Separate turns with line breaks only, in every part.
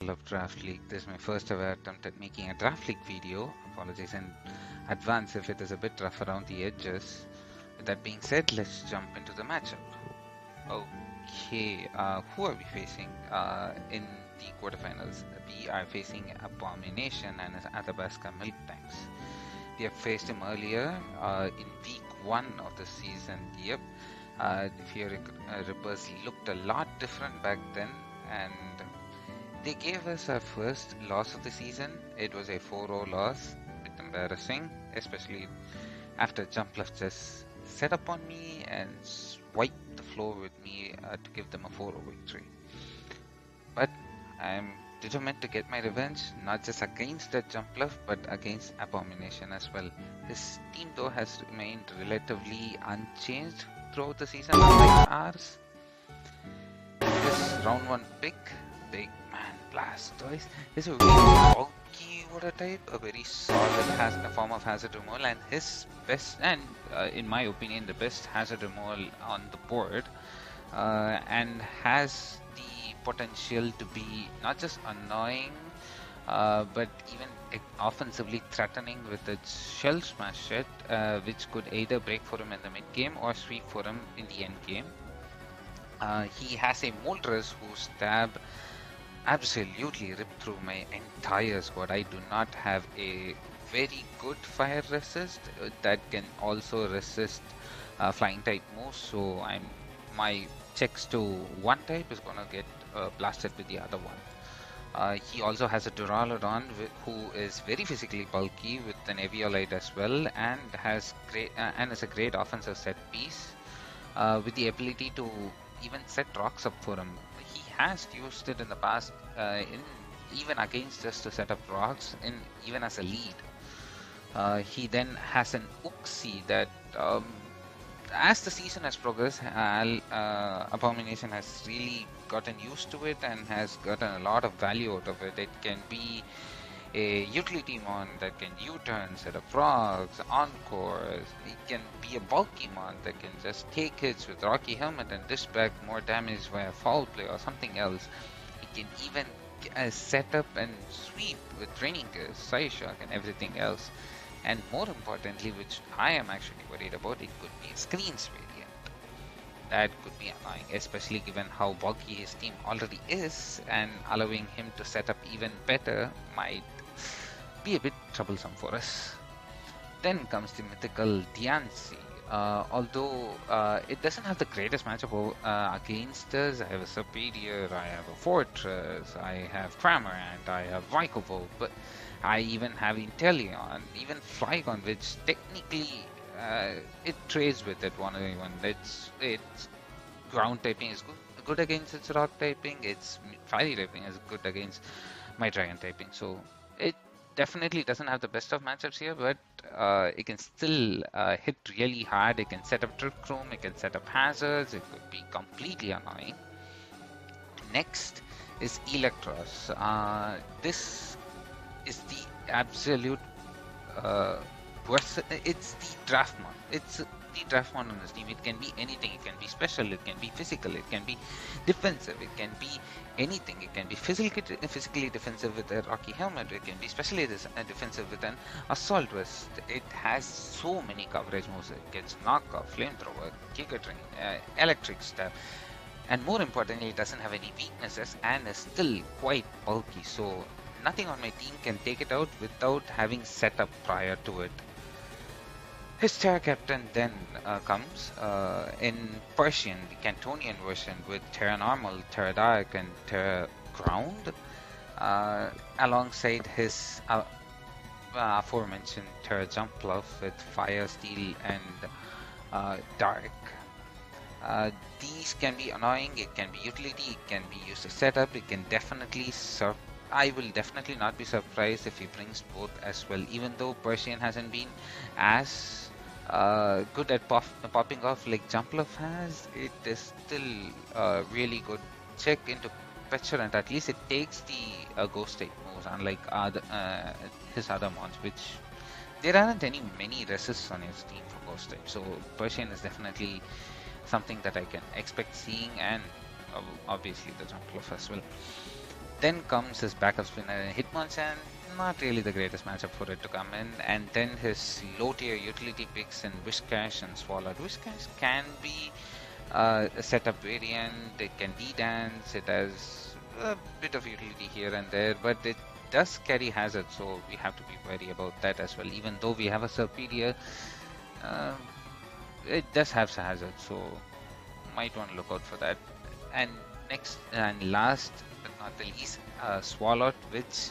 Jumpluff Draft League. This is my first ever attempt at making a Draft League video. Apologies in advance if it is a bit rough around the edges. With that being said, let's jump into the matchup. Okay, who are we facing in the quarterfinals? We are facing Abomination and his Athabasca Milk Tanks. We have faced him earlier in week 1 of the season. Yep, if you Rippers looked a lot different back then, and they gave us our first loss of the season. It was a 4-0 loss, a bit embarrassing, especially after Jumpluff just set up on me and swiped the floor with me to give them a 4-0 victory. But I'm determined to get my revenge, not just against that Jumpluff, but against Abomination as well. His team though has remained relatively unchanged throughout the season, unlike ours. This round 1 pick, Big Man Blastoise, is a really bulky water type, a very solid form of hazard removal, and his best, and in my opinion, the best hazard removal on the board, and has the potential to be not just annoying, but even offensively threatening with its Shell Smash set, which could either break for him in the mid game or sweep for him in the end game. He has a Moltres whose stab absolutely ripped through my entire squad. I do not have a very good fire resist that can also resist flying type moves, so my checks to one type is gonna get blasted with the other one. He also has a Duraludon who is very physically bulky with an Eviolite as well, and has is a great offensive set piece with the ability to even set rocks up for him. He has used it in the past, even against us to set up rocks, even as a lead. He then has an Uxie that, as the season has progressed, Abomination has really gotten used to it and has gotten a lot of value out of it. It can be a utility mon that can U-turn, set up rocks, encores. It can be a bulky mon that can just take hits with Rocky Helmet and dish back more damage via foul play or something else. It can even set up and sweep with Training Gears, Psyshock and everything else. And more importantly, which I am actually worried about, it could be a screens variant. That could be annoying, especially given how bulky his team already is, and allowing him to set up even better might be a bit troublesome for us. Then comes the mythical Diancie. Although it doesn't have the greatest matchup against us. I have a Superior, I have a Fortress, I have Cramorant, I have Vyckovo, but I even have Inteleon, even Flygon, which technically it trades with it 1v1. Its ground typing is good against its rock typing, its fiery typing is good against my dragon typing. So it definitely doesn't have the best of matchups here, but it can still hit really hard. It can set up Trick Room, it can set up hazards, it could be completely annoying. Next is Electros. This is the absolute it's the draft mon. It's the draft mon on this team. It can be anything. It can be special, it can be physical, it can be defensive, it can be anything. It can be physically defensive with a Rocky Helmet, it can be specially defensive with an Assault Vest. It has so many coverage moves. It gets Knockoff, Flamethrower, Giga Drain, Electric Stab, and more importantly, it doesn't have any weaknesses and is still quite bulky, so nothing on my team can take it out without having set up prior to it. His Terra Captain then comes in Persian, the Cantonian version, with Terra Normal, Terra Dark, and Terra Ground, alongside his aforementioned Terra Jumpluff with Fire, Steel, and Dark. These can be annoying, it can be utility, it can be used to setup, it can definitely serve. I will definitely not be surprised if he brings both as well. Even though Persian hasn't been as good at popping off like Jumpluff has, it is still really good. Check into Petulant, at least it takes the Ghost type moves, unlike his other mons, which there aren't many resists on his team for Ghost type. So Persian is definitely something that I can expect seeing, and obviously the Jumpluff as well. Then comes his backup spinner Hitmonchan, not really the greatest matchup for it to come in, and then his low tier utility picks in Whiscash and Swallow. Whiscash can be a setup variant, it can D-dance, it has a bit of utility here and there, but it does carry hazard, so we have to be wary about that as well. Even though we have a Serpedier, uh, it does have hazard, so might want to look out for that. And next and last but not the least, Swallow, which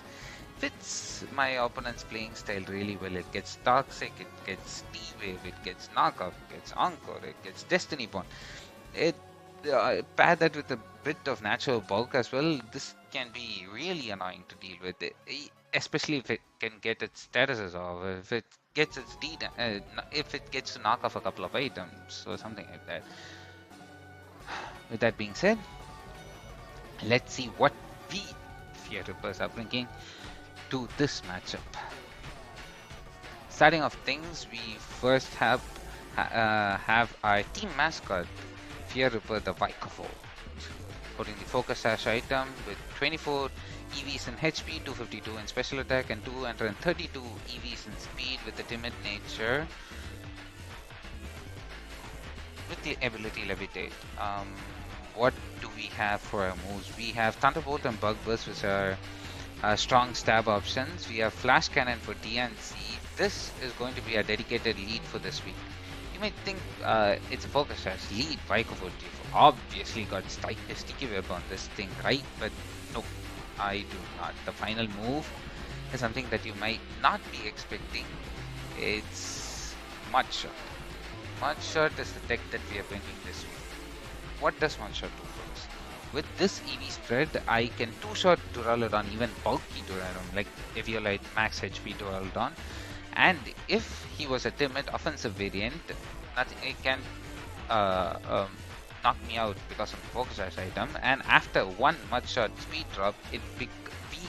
fits my opponent's playing style really well. It gets Toxic, it gets D-Wave, it gets Knockoff, it gets Encore, it gets Destiny Bond. It pair that with a bit of natural bulk as well. This can be really annoying to deal with, especially if it can get its statuses off, if it gets its if it gets to knock off a couple of items or something like that. With that being said, let's see what we Fear Rippers are bringing to this matchup. Starting off things, we first have our team mascot, Fear Ripper the Vikavolt, holding the Focus Sash item with 24 EVs in HP, 252 in special attack, and 232 EVs in speed with the timid nature, with the ability Levitate. What do we have for our moves? We have Thunderbolt and Bug Burst, which are strong stab options. We have Flash Cannon for DNC. This is going to be a dedicated lead for this week. You might think it's a Focus Sash lead, Vikavolt. You've obviously got Sticky Web on this thing, right? But no, I do not. The final move is something that you might not be expecting. It's Mud Shot. Mud Shot is the deck that we are bringing this week. What does Mud Shot do for us? With this EV spread, I can two-shot Duraludon, even bulky Duraludon, like Eviolite Max HP Duraludon. And if he was a timid offensive variant, it can knock me out because of the Focus Sash item. And after one Mud Shot speed drop, we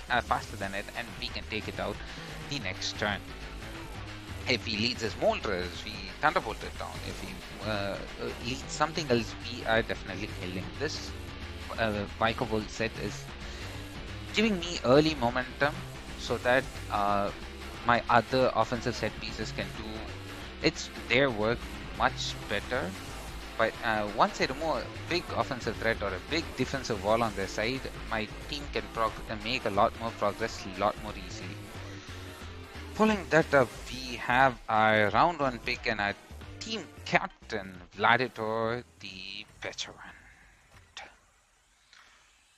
are faster than it, and we can take it out the next turn. If he leads his Moltres, we Thunderbolt it down. If he leads something else, we are definitely killing. This Vikavolt set is giving me early momentum so that my other offensive set pieces can do their work much better. But once I remove a big offensive threat or a big defensive wall on their side, my team can make a lot more progress a lot more easily. Following that up, we have our round 1 pick and our team captain, Vladitor the Petulant.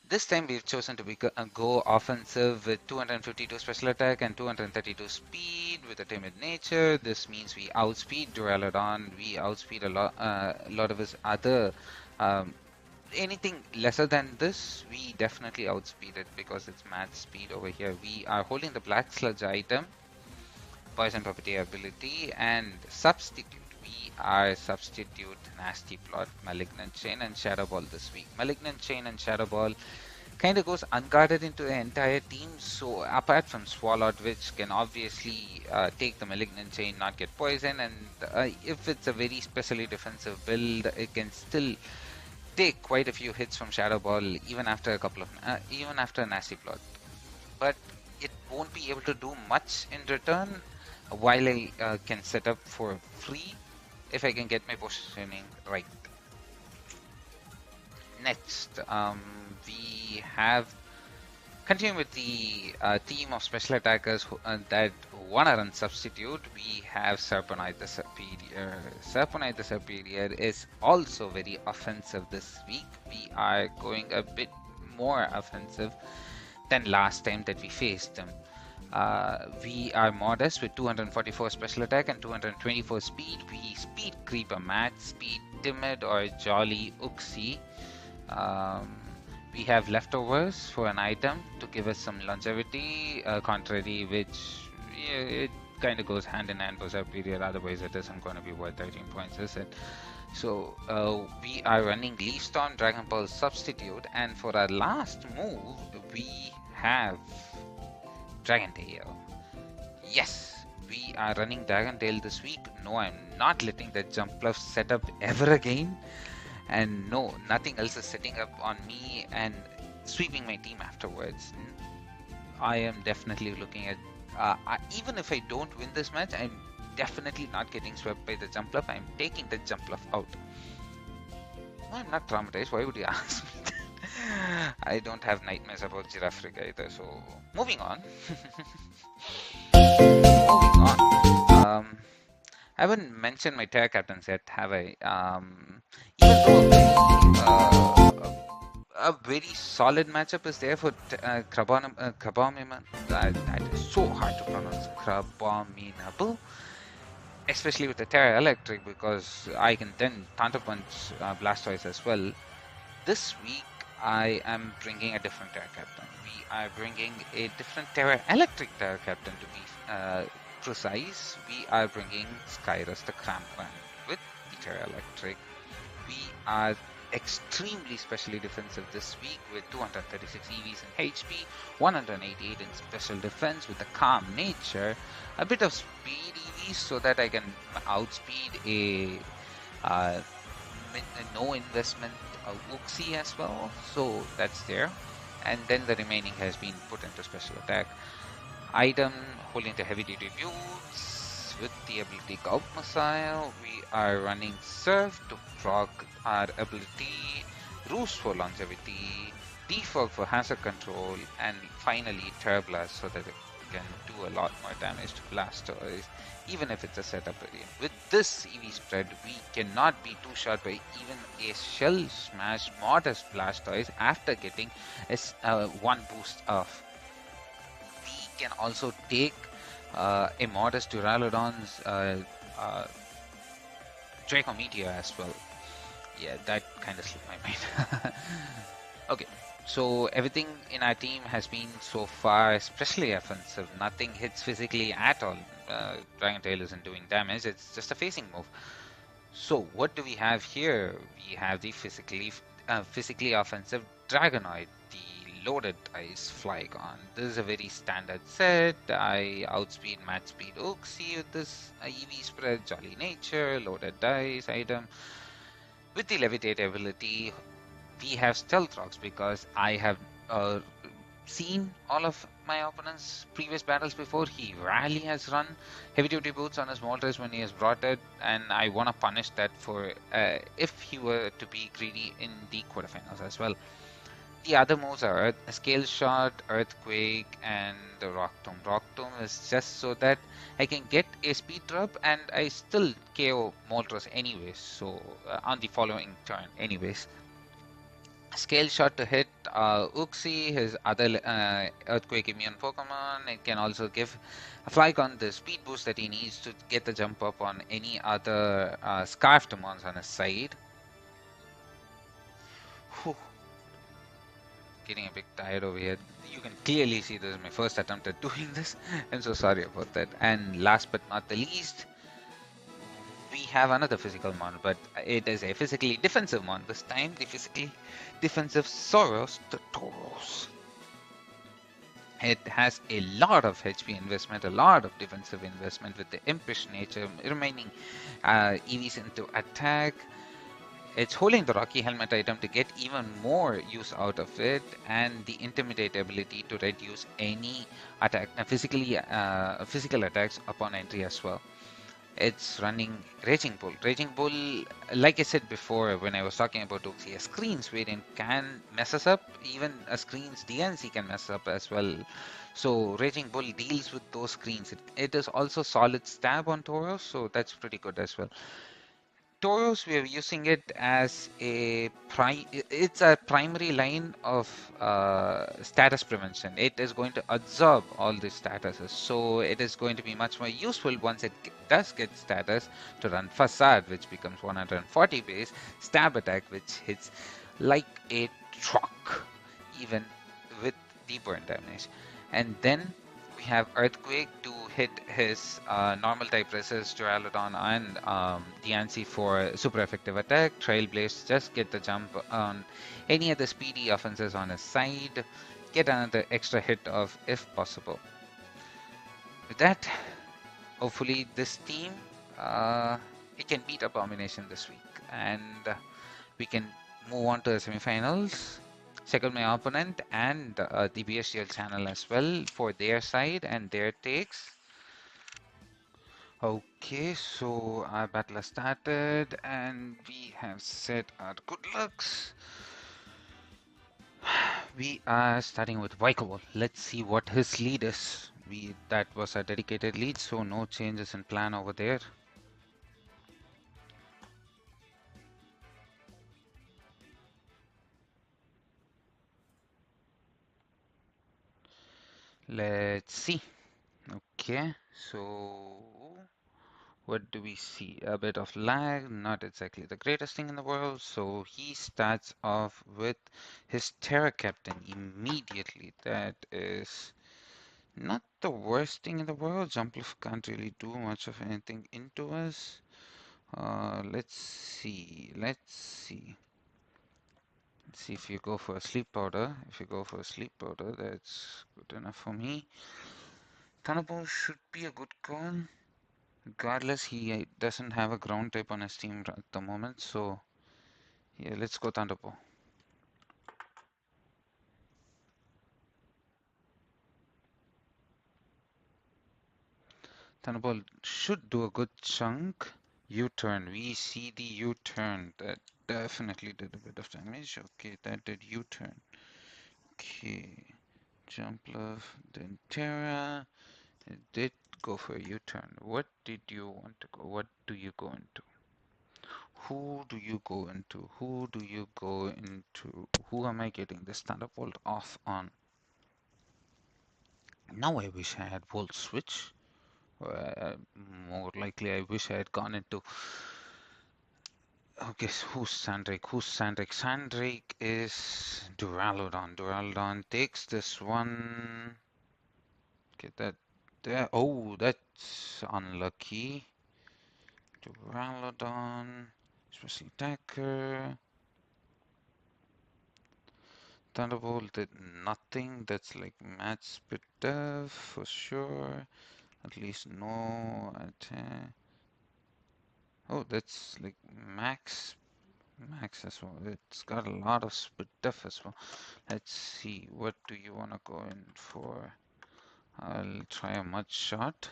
This time we've chosen to go offensive with 252 special attack and 232 speed with a timid nature. This means we outspeed Duraludon, we outspeed a lot of his other anything lesser than this, we definitely outspeed it because it's match speed over here. We are holding the Black Sludge item, Poison Puppeteer ability, and substitute. We are substitute Nasty Plot, Malignant Chain, and Shadow Ball this week. Malignant Chain and Shadow Ball kind of goes unguarded into the entire team, so apart from Swallow, which can obviously take the Malignant Chain, not get poison, and if it's a very specially defensive build, it can still take quite a few hits from Shadow Ball even after even after a Nasty Plot. But it won't be able to do much in return, while I can set up for free if I can get my positioning right. Next, we have continuing with the team of special attackers that wanna run substitute. We have Serponite the Superior. Serponite the Superior is also very offensive this week. We are going a bit more offensive than last time that we faced them. We are modest with 244 special attack and 224 speed. We speed creep a match, speed timid or jolly Uxie. We have leftovers for an item to give us some longevity, contrary, which it kind of goes hand in hand for Superior, otherwise it isn't going to be worth 13 points, is it? So we are running Leaf Storm, Dragon Ball Substitute, and for our last move, we have Dragon Tail. Yes, we are running Dragon Tail this week. No, I'm not letting that Jumpluff setup ever again. And no, nothing else is setting up on me. And sweeping my team afterwards. I am definitely looking at, even if I don't win this match, I'm definitely not getting swept by the Jumpluff. I'm taking the Jumpluff out. No, I'm not traumatized. Why would you ask me that? I don't have nightmares about Girafrica either. So, moving on. Moving on. I haven't mentioned my Terra captains yet, have I? Even though a very solid matchup is there for Krabominable. That is so hard to pronounce. Krabominable. Especially with the Terra Electric, because I can then Thunder Punch Blastoise as well. This week, I am bringing a different Terra Captain. We are bringing a different Terra Electric Terra Captain to be precise. We are bringing Skyrus the Crampman with the Terra Electric. We are extremely specially defensive this week with 236 EVs in HP, 188 in special defense with the Calm Nature, a bit of speed EVs so that I can outspeed a no investment Uxie as well, so that's there. And then the remaining has been put into special attack. Item holding the heavy duty boots with the ability Gulp Missile. We are running Surf to proc our ability, Roost for longevity, Defog for hazard control, and finally Terra Blast so that it can do a lot more damage to Blastoise, even if it's a setup area. With this EV spread, we cannot be too short by even a Shell Smash modest Blastoise after getting one boost off. We can also take a modest Duraludon's Draco Meteor as well. Yeah, that kind of slipped my mind. Okay, so everything in our team has been so far especially offensive. Nothing hits physically at all. Dragon Tail isn't doing damage, it's just a facing move. So what do we have here? We have the physically offensive Dragonoid, the loaded dice Flygon. This is a very standard set. I outspeed match speed Uxie with this EV spread, Jolly Nature, loaded dice item. With the Levitate ability, we have Stealth Rocks because I have seen all of my opponent's previous battles before. He rarely has run heavy duty boots on his Moltres when he has brought it, and I want to punish that for if he were to be greedy in the quarterfinals as well. The other moves are Scale Shot, Earthquake, and the Rock Tomb. Rock Tomb is just so that I can get a speed drop and I still KO Moltres anyways, so on the following turn anyways. Scale Shot to hit Uxie, his other Earthquake immune Pokemon. It can also give Flygon the speed boost that he needs to get the jump up on any other Scarftomons on his side. Whew. Getting a bit tired over here. You can clearly see this is my first attempt at doing this. I'm so sorry about that. And last but not the least, we have another physical mon, but it is a physically defensive mon. This time, the physically defensive Soros the Tauros. It has a lot of HP investment, a lot of defensive investment with the Impish nature, remaining EVs into attack. It's holding the Rocky Helmet item to get even more use out of it, and the Intimidate ability to reduce any attack, physical attacks upon entry as well. It's running Raging Bull. Raging Bull, like I said before when I was talking about Uxie, a Screens variant can mess us up. Even a Screens DNC can mess up as well. So Raging Bull deals with those screens. It is also solid stab on Tauros, so that's pretty good as well. Tauros, we are using it as it's a primary line of status prevention. It is going to absorb all the statuses, so it is going to be much more useful once it does get status to run Facade, which becomes 140 base, Stab Attack, which hits like a truck, even with the burn damage. And then we have Earthquake to hit his normal type resist, Duraludon, and Diancie for super effective attack. Trailblaze, just get the jump on any of the speedy offenses on his side. Get another extra hit off if possible. With that, hopefully this team it can beat Abomination this week, and we can move on to the semifinals. check out my opponent and the BHDL channel as well for their side and their takes. Okay, so our battle has started and we have set our good lucks. We are starting with Vaiko. Let's see what his lead is. That was a dedicated lead, so no changes in plan over there. Let's see. Okay, so what do we see? A bit of lag, not exactly the greatest thing in the world. So he starts off with his Terra Captain immediately. That is not the worst thing in the world. Jumpluff can't really do much of anything into us. Let's see. Let's see. Let's see if you go for a sleep powder. If you go for a sleep powder, that's good enough for me. Thunderbolt should be a good call. Regardless, he doesn't have a ground type on his team at the moment, so yeah, let's go Thunderbolt. Thunderbolt should do a good chunk. U-turn. We see the U-turn. That definitely did a bit of damage. Okay, that did U-turn. Okay. Jumpluff, then Terra. It did go for a U-turn. What did you want to go? What do you go into? Who do you go into? Who do you go into? Who am I getting this Thunderbolt off on? Now I wish I had Volt Switch. More likely, I wish I had gone into. Okay, so who's Sandrake? Who's Sandrake? Sandrake is Duraludon. Duraludon takes this one. Okay, that there. Oh, that's unlucky. Duraludon, special attacker. Thunderbolt did nothing. That's like match spit death for sure. At least no attack. Oh, that's like max as well. It's got a lot of spit def as well. Let's see, what do you want to go in for? I'll try a mud shot.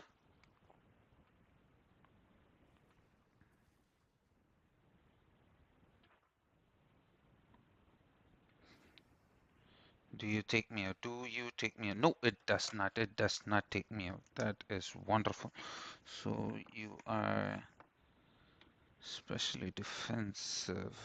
Do you take me out? Do you take me out? No, it does not. It does not take me out. That is wonderful. So you are especially defensive.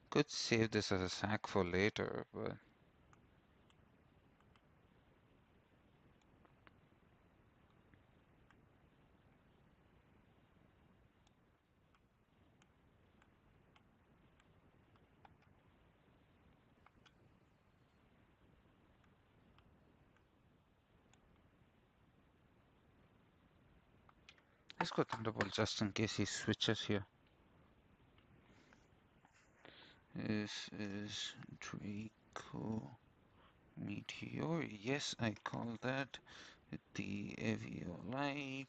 Could save this as a sack for later, but let's go Thunderbolt just in case he switches here. This is Draco Meteor. Yes, I call that the Eviolite.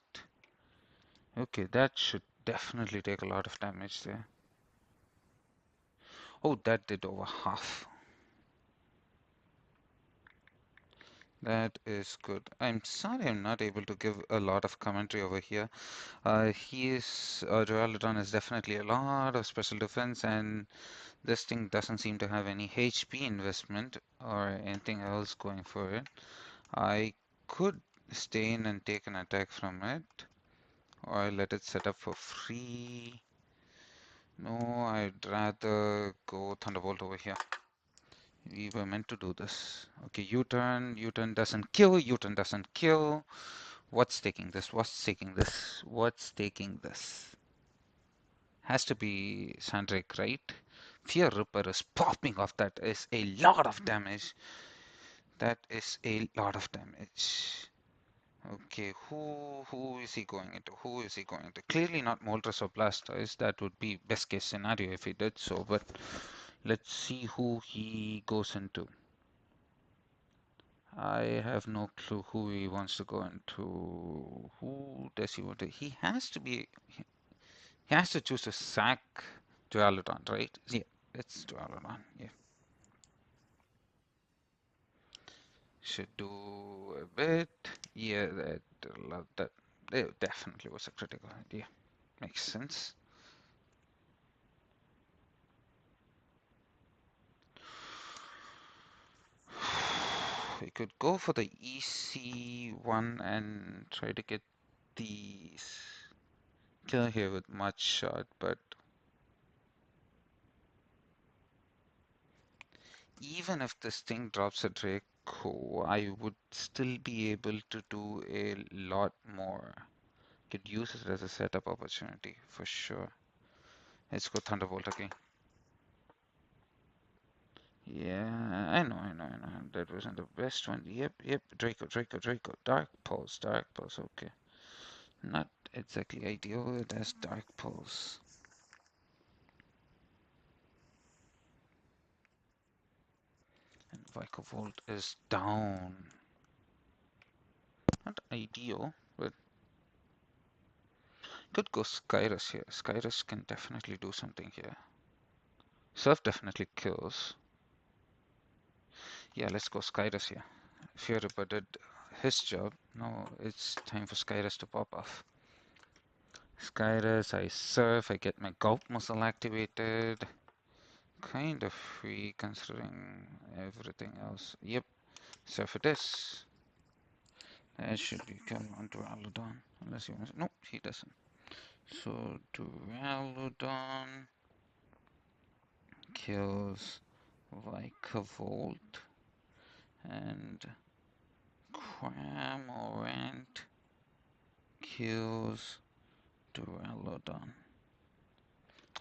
Okay, that should definitely take a lot of damage there. Oh, that did over half. That is good. I'm sorry I'm not able to give a lot of commentary over here. Duraludon is definitely a lot of special defense, and this thing doesn't seem to have any HP investment or anything else going for it. I could stay in and take an attack from it, or let it set up for free. No, I'd rather go Thunderbolt over here. We were meant to do this. Okay, U-turn. U-turn doesn't kill. U-turn doesn't kill. What's taking this? What's taking this? What's taking this? Has to be Sandrake, right? Fear Ripper is popping off. That is a lot of damage. That is a lot of damage. Okay, who is he going into? Who is he going into? Clearly not Moltres or Blastoise. That would be best case scenario if he did so, but let's see who he goes into. I have no clue who he wants to go into. Who does he want to? He has to be. He has to choose to sack Dualodon, right? Yeah, it's Dualodon. Yeah, should do a bit. Yeah, that that definitely was a critical idea. Makes sense. We could go for the easy one and try to get the kill here with Mud Shot, but even if this thing drops a Draco, I would still be able to do a lot more. Could use it as a setup opportunity for sure. Let's go Thunderbolt again. Yeah, I know. That wasn't the best one. Yep. Draco. Dark Pulse. Okay. Not exactly ideal. It has Dark Pulse. And Vicavolt is down. Not ideal, but could go Skyrus here. Skyrus can definitely do something here. Surf definitely kills. Yeah, let's go Skyrus here. Fearripper did his job. Now it's time for Skyrus to pop off. Skyrus, I surf, I get my Gulp muscle activated. Kind of free considering everything else. Yep, surf it is. That should be kill on Duraludon. Unless he wants. Nope, he doesn't. So Duraludon kills Vicavolt and Cramorant kills Duraludon.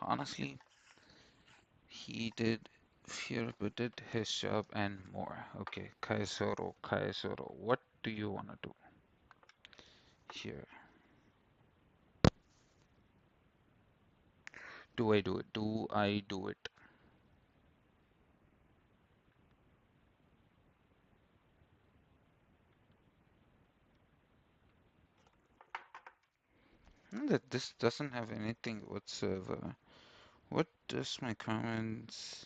Honestly, he did Fearba did his job and more. Okay, Kaisoro. What do you want to do here? Do I do it? Do I do it? That this doesn't have anything whatsoever. What does my comments?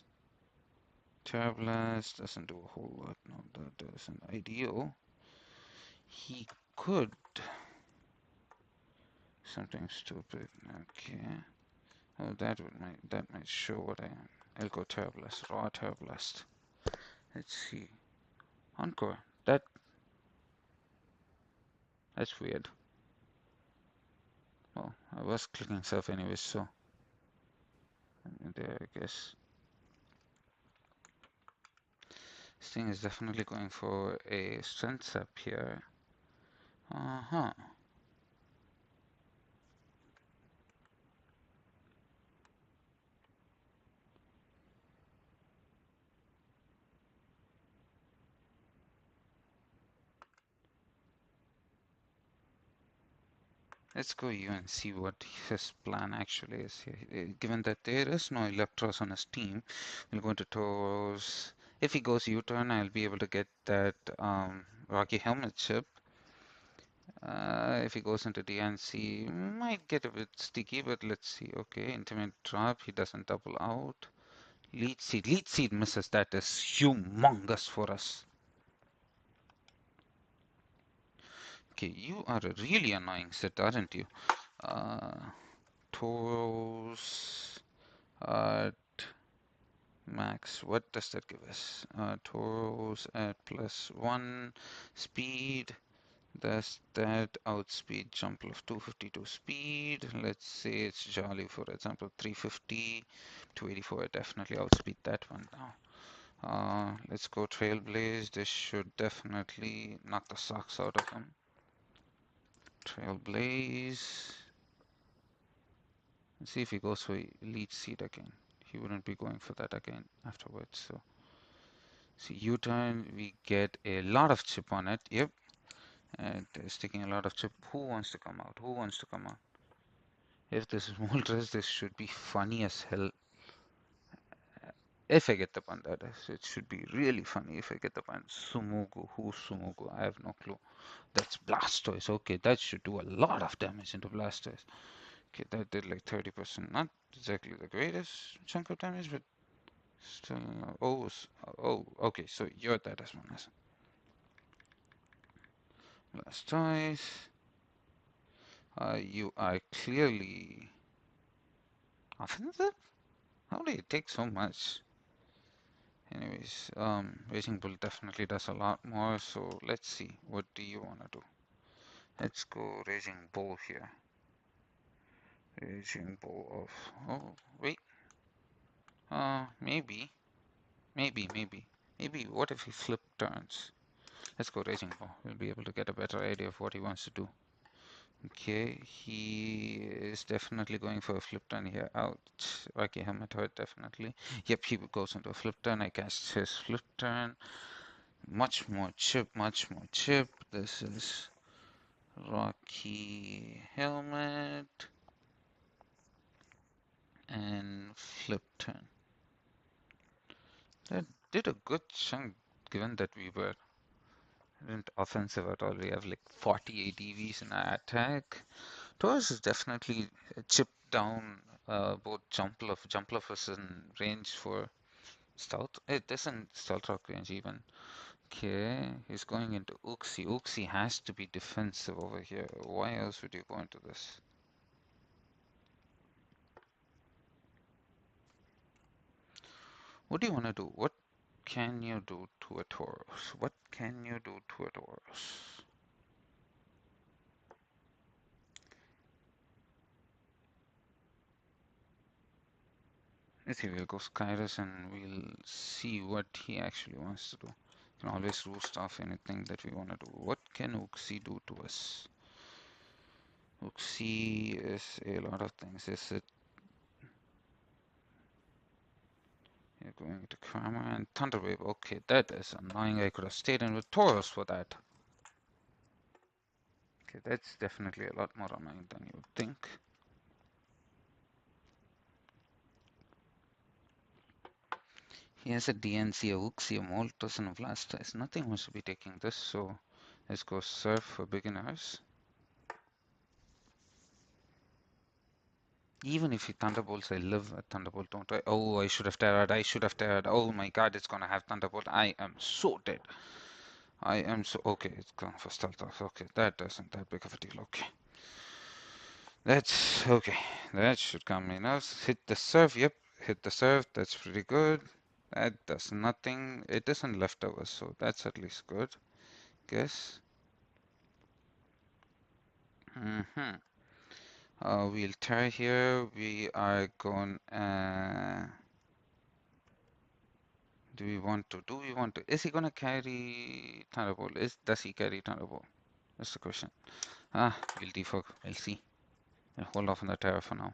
Terrablast doesn't do a whole lot. No, that doesn't. Ideal. He could. Something stupid. Okay. Oh, that might show what I am. I'll go Terrablast. Raw Terrablast. Let's see. Encore. That's weird. Well, I was clicking surf anyways, so there I guess. This thing is definitely going for a strength up here. Uh-huh. Let's go you and see what his plan actually is here. Given that there is no Electros on his team, we'll go into Tauros. If he goes U-turn, I'll be able to get that Rocky Helmet chip. If he goes into DNC, might get a bit sticky, but let's see. Okay, Intimate Drop, he doesn't double out. Lead Seed misses. That is humongous for us. Okay, you are a really annoying set, aren't you? Uh, Tauros at max. What does that give us? Tauros at +1 speed. Does that outspeed Jumpluff 252 speed? Let's say it's Jolly, for example, 350, 284. I definitely outspeed that one now. Let's go Trailblaze. This should definitely knock the socks out of him. Trailblaze. Let's see if he goes for Leech Seed again. He wouldn't be going for that again afterwards. So, see, U-turn, we get a lot of chip on it. Yep, and it's taking a lot of chip. Who wants to come out? Who wants to come out? If this is Moltres, this should be funny as hell. If I get the pun, that is. It should be really funny if I get the pun. Sumugu. Who's Sumugu? I have no clue. That's Blastoise. Okay, that should do a lot of damage into Blastoise. Okay, that did like 30%. Not exactly the greatest chunk of damage, but still. Oh, okay, so you're that as one as Blastoise. You are clearly offensive? How do you take so much? Anyways, Raging Bull definitely does a lot more, so let's see. What do you want to do? Let's go Raging Bull here. Raging Bull of... Oh, wait. Maybe. Maybe, what if he flip turns? Let's go Raging Bull. We'll be able to get a better idea of what he wants to do. Okay, he is definitely going for a flip turn here. Ouch. Okay, helmet hurt, definitely. Yep, he goes into a flip turn. I cast his flip turn. Much more chip, much more chip. This is Rocky helmet and flip turn. That did a good chunk given that we weren't offensive at all. We have like 40 ADVs in our attack. Taurus is definitely chipped down both Jumpluff. Jumpluff is in range for stealth. It isn't stealth rock range even. Okay, he's going into Uxie. Uxie has to be defensive over here. Why else would you go into this? What do you want to do? What can you do to a Taurus? What can you do to a Taurus? Let's see, we'll go Skyrus and we'll see what he actually wants to do. We can always roost off anything that we want to do. What can Uxie do to us? Uxie is a lot of things. Is it? You're going to Kramer and Thunderwave. Okay, that is annoying. I could have stayed in with Tauros for that. Okay, that's definitely a lot more annoying than you would think. He has a DNC, a Uxie, a Moltres, and a Blastoise. Nothing must be taking this, so let's go Surf for beginners. Even if he Thunderbolts, I live at Thunderbolt, don't I? Oh, I should have Terrored. I should have Terrored. Oh my god, it's gonna have Thunderbolt. I am so dead. I am so... Okay, it's going for Stealth Off. Okay, that isn't that big of a deal. Okay. That's... Okay. That should calm me now. Hit the Surf. Yep. Hit the Surf. That's pretty good. That does nothing. It isn't leftovers, so that's at least good. Guess. Mm-hmm. We'll try here. We are going... do we want to? Do we want to? Is he gonna carry Thunderbolt? Does he carry Thunderbolt? That's the question. We'll defog. We'll see. I'll hold off on the Terra for now.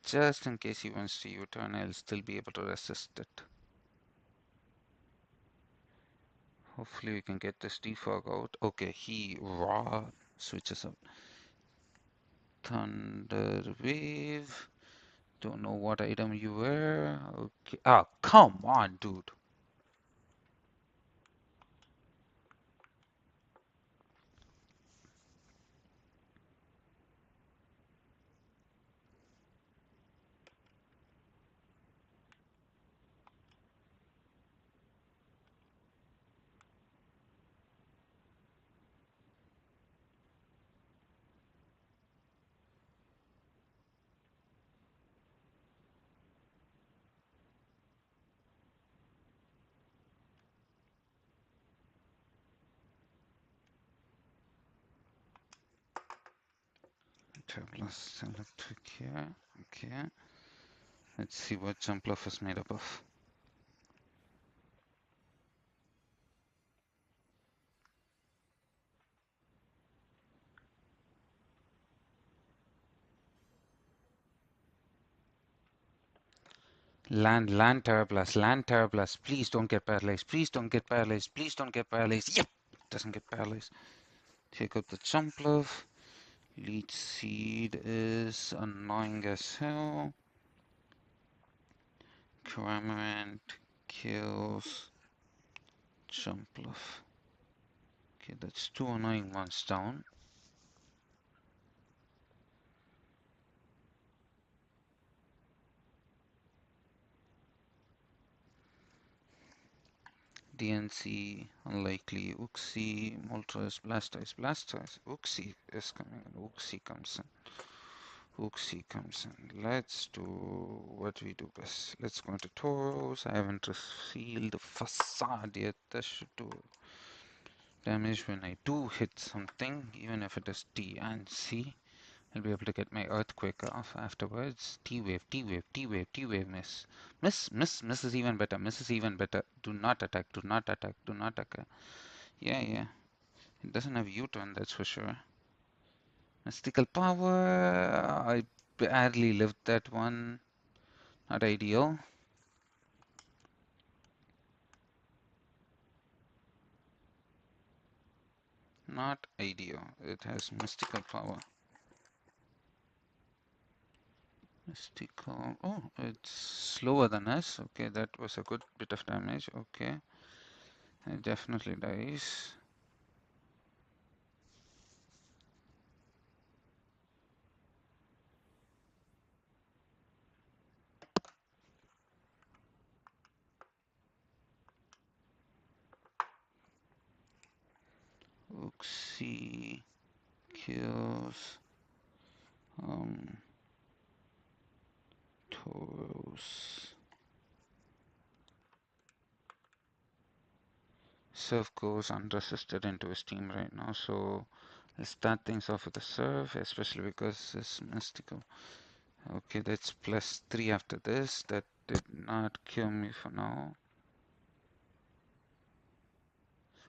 Just in case he wants to U-turn, I'll still be able to resist it. Hopefully we can get this defog out. Okay, he raw switches out. Thunder Wave. Don't know what item you wear. Okay. Come on, dude. Plus electric here. Okay. Let's see what Jumpluff is made up of. Land Terrablast. Please don't get paralyzed. Please don't get paralyzed. Please don't get paralyzed. Yep! Doesn't get paralyzed. Take out the Jumpluff. Leech Seed is annoying as hell. Cramorant kills Jumpluff. Okay, that's two annoying ones down. DNC, unlikely. Uxie, Moltres, Blastoise. Uxie is coming in. Uxie comes in. Uxie comes in. Let's do what we do best. Let's go into Tauros. I haven't revealed the facade yet. That should do damage when I do hit something, even if it is D and C. I'll be able to get my Earthquake off afterwards. T-Wave, T-Wave, T-Wave, T-Wave, miss. Miss is even better. Miss is even better. Do not attack, do not attack, do not attack. Yeah, yeah. It doesn't have U-turn, that's for sure. Mystical Power. I barely lived that one. Not ideal. Not ideal. It has Mystical Power. Mystical. Oh, it's slower than us. Okay, that was a good bit of damage. Okay. It definitely dies. Uxie kills Tauros. Surf goes unresisted into his team right now, so let's start things off with the surf, especially because it's mystical. Okay, that's +3 after this. That did not kill me for now.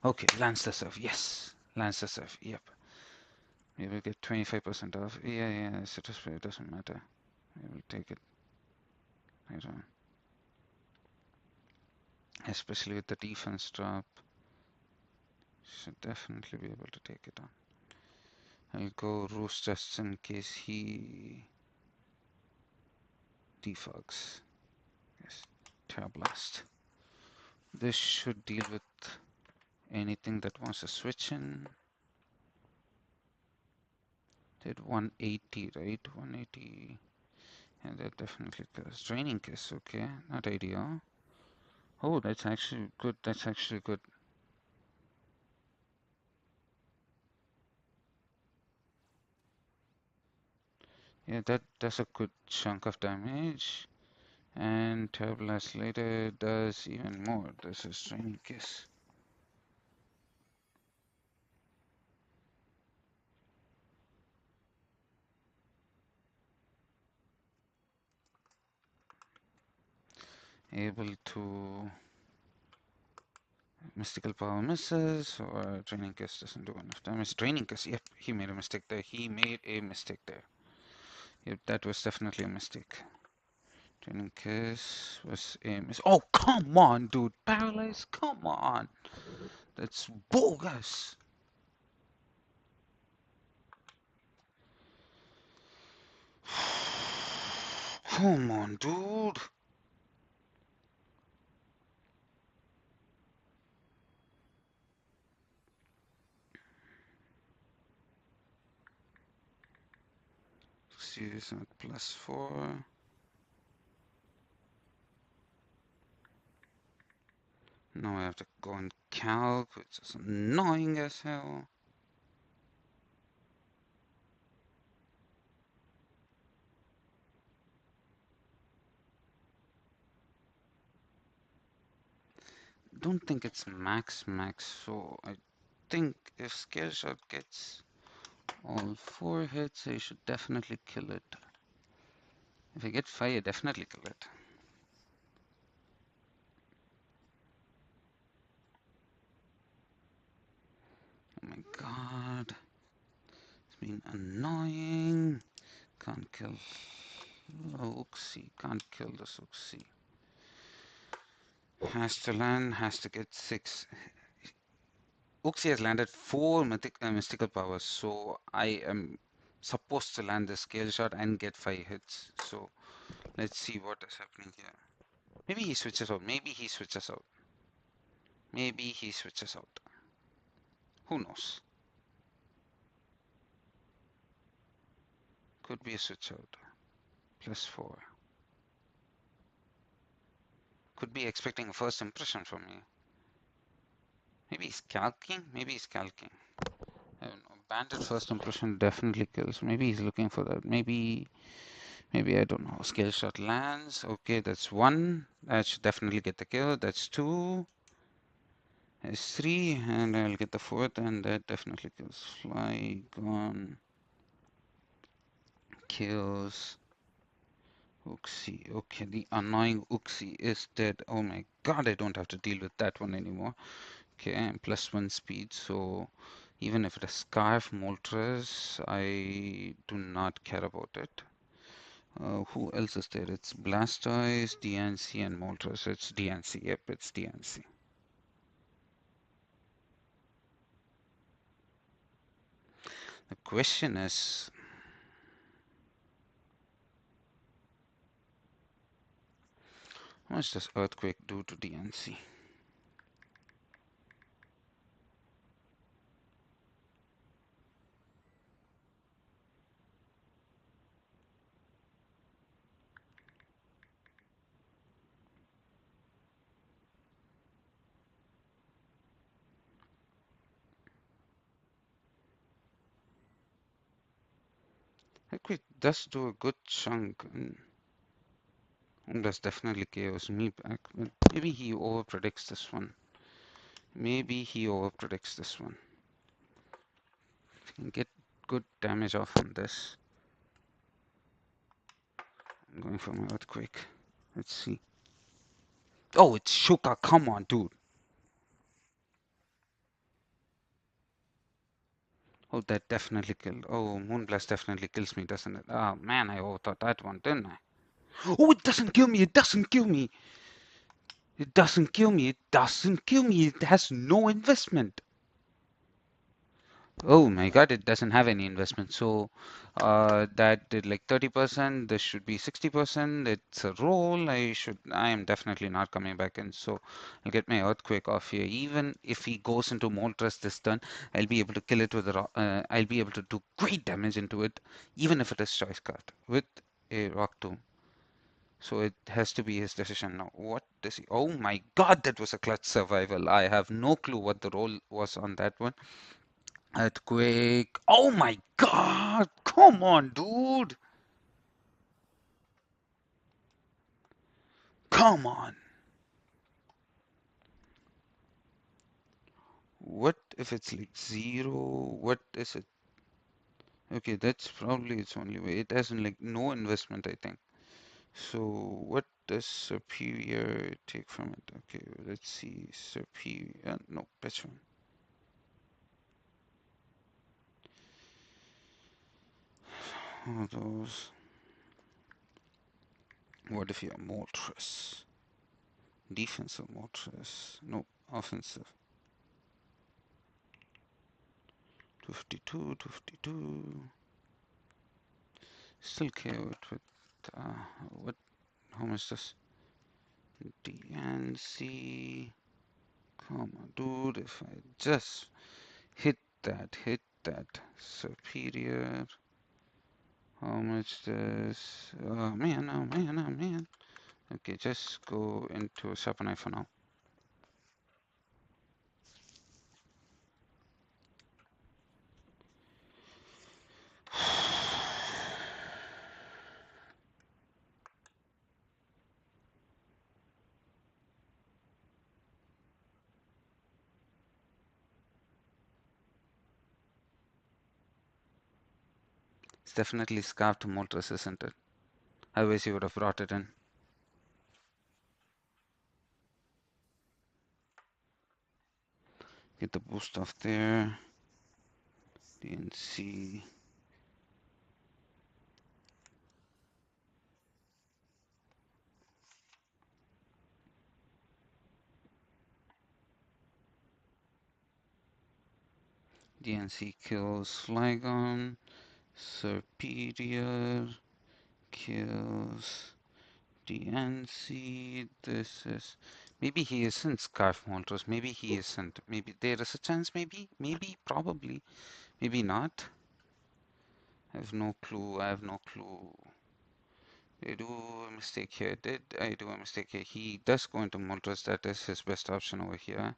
Okay, lands the surf. Yes, lands the surf. Yep. We will get 25% off. Yeah, yeah, Citrus it doesn't matter. We will take it later on. Especially with the defense drop. Should definitely be able to take it on. I'll go Roost just in case he defogs. Yes, Terra Blast. This should deal with anything that wants to switch in. Did 180, right? 180. And that definitely kills. Draining Kiss, okay. Not ideal. Oh, that's actually good. That's actually good. Yeah, that does a good chunk of damage. And Terra Blast later does even more. This is Draining Kiss. Able to Mystical Power misses, or Training Kiss doesn't do enough damage. Training Kiss, yep, he made a mistake there. He made a mistake there. Yep, that was definitely a mistake. Training Kiss was a miss. Oh, come on, dude. Paralyze, come on. That's bogus. Come on, dude. Series at +4. Now I have to go and calc, which is annoying as hell. Don't think it's max, so I think if Scale Shot gets all 4 hits, I should definitely kill it. If I get 5, I definitely kill it. Oh my god. It's been annoying. Can't kill Uxie. Can't kill this Uxie. Has to land, has to get 6. Uxie has landed 4 mystical powers, so I am supposed to land the Scale Shot and get 5 hits. So let's see what is happening here. Maybe he switches out. Maybe he switches out. Maybe he switches out. Who knows? Could be a switch out. +4. Could be expecting a first impression from me. Maybe he's calking. Maybe he's calking. I don't know. Bandit first impression definitely kills. Maybe he's looking for that. Maybe I don't know. Scale shot lands. Okay, that's 1. That should definitely get the kill. That's 2. That's 3. And I'll get the 4th, and that definitely kills. Fly gone. Kills. Uxie. Okay, the annoying Uxie is dead. Oh my god, I don't have to deal with that one anymore. Okay, and +1 speed, so even if it is Scarf Moltres, I do not care about it. Who else is there? It's Blastoise, DNC, and Moltres. It's DNC. Yep, it's DNC. The question is, how much does Earthquake do to DNC? Earthquake does do a good chunk. That's definitely KOs me back. But maybe he overpredicts this one. Maybe he overpredicts this one. Can get good damage off on this. I'm going for my Earthquake. Let's see. Oh, it's Shuka. Come on, dude. Oh, that definitely killed. Oh, Moonblast definitely kills me, doesn't it? Oh, man, I overthought that one, didn't I? Oh, it doesn't kill me. It doesn't kill me. It doesn't kill me. It doesn't kill me. It has no investment. Oh my God, it doesn't have any investment. So that did like 30%. This should be 60%. It's a roll. I am definitely not coming back in. So I'll get my Earthquake off here. Even if he goes into Moltres this turn, I'll be able to kill it with a I'll be able to do great damage into it, even if it is Choice Card with a Rock Tomb. So it has to be his decision now. What does he? Oh my God, that was a clutch survival. I have no clue what the roll was on that one. Earthquake. Oh my God! Come on, dude! Come on! What if it's like 0? What is it? Okay, that's probably its only way. It has like no investment, I think. So what does Superior take from it? Okay, let's see. Superior. No, which one? Oh, those. What if you're Moltres? Defensive Moltres. No, offensive. 252, 252. Still KO it with what? How much does DNC? Come on, dude! If I just hit that superior. How much does? Oh man! Oh man! Oh man! Okay, just go into Saponai for now. It's definitely scarfed Moltres, isn't it? Otherwise, you would have brought it in. Get the boost off there. DNC. DNC kills Flygon. Superior kills DNC. This is maybe he isn't Scarf Moltres. Maybe he isn't. Maybe there is a chance. Maybe, probably, maybe not. I have no clue. I have no clue. Did I do a mistake here? Did I do a mistake here? He does go into Moltres. That is his best option over here.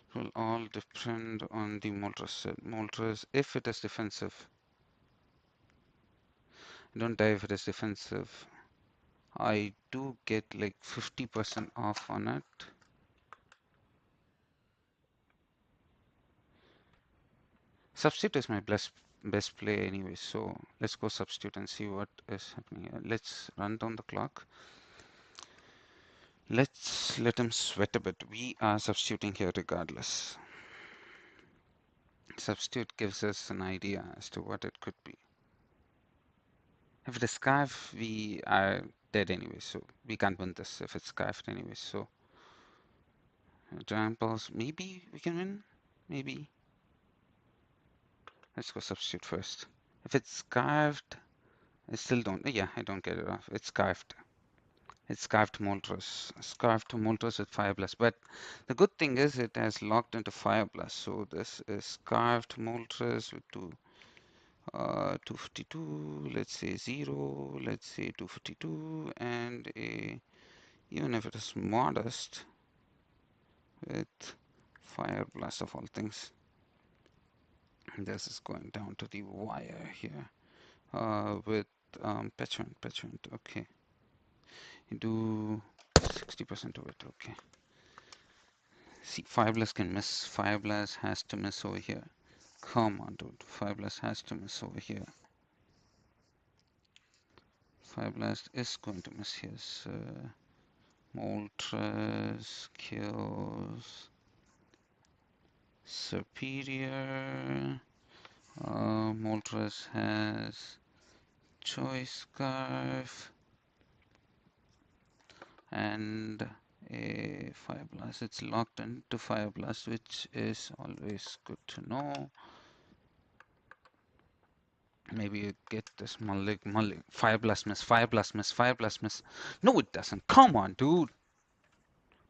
It will all depend on the Moltres set. Moltres, if it is defensive. I don't die if it is defensive. I do get like 50% off on it. Substitute is my best play anyway, so let's go substitute and see what is happening here. Let's run down the clock. Let's let him sweat a bit. We are substituting here regardless. Substitute gives us an idea as to what it could be. If it is scarf, we are dead anyway, so we can't win this if it's scarfed anyway. So giant balls, maybe we can win, maybe. Let's go substitute first. If it's scarfed, I still don't. Yeah, I don't get it off. It's scarfed. It's scarfed Moltres. Scarfed Moltres with Fire Blast. But the good thing is it has locked into Fire Blast. So this is scarfed Moltres with 252. Let's say 0. Let's say 252. And even if it is modest with Fire Blast of all things. This is going down to the wire here. With Petulant. Okay. You do 60% of it. Okay. See, Fire Blast can miss. Fire Blast has to miss over here. Come on, dude. Fire Blast has to miss over here. Fire Blast is going to miss here. Moltres kills Superior. Moltres has Choice Scarf and a Fire Blast. It's locked into Fire Blast, which is always good to know. Maybe you get this Mullig. Fire Blast miss, Fire Blast miss, Fire Blast miss. No, it doesn't. Come on, dude.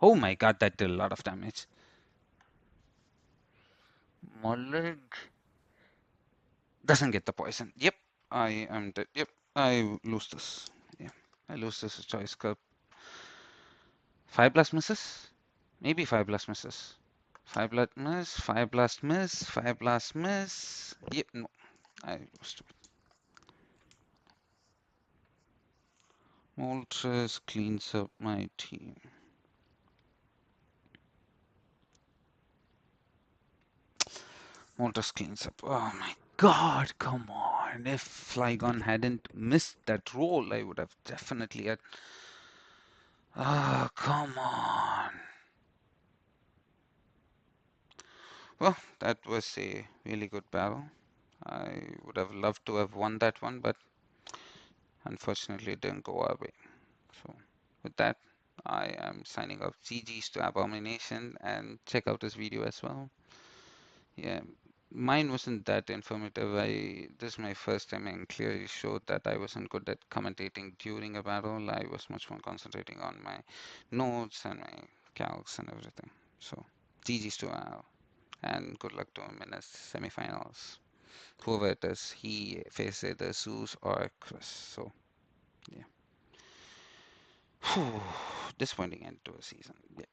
Oh my god, that did a lot of damage. Mullig doesn't get the poison. Yep, I am dead. Yep, I lose this. Yeah, I lose this choice cup. Fire Blast misses? Maybe Fire Blast misses. Fire Blast miss, Fire Blast miss, Fire Blast miss. Yep, no, I lost. Moltres cleans up my team. Moltres cleans up. Oh my god, come on. If Flygon hadn't missed that roll, I would have definitely had. Ah, come on. Well, that was a really good battle. I would have loved to have won that one, but unfortunately it didn't go our way. So with that, I am signing off. GG's to Abomination, and check out this video as well. Yeah, mine wasn't that informative. This is my first time and clearly showed that I wasn't good at commentating during a battle. I was much more concentrating on my notes and my calcs and everything. So GG's to Al, and good luck to him in his semifinals. Whoever it is, he faces either Zeus or Chris. So yeah. Disappointing end to a season. Yeah.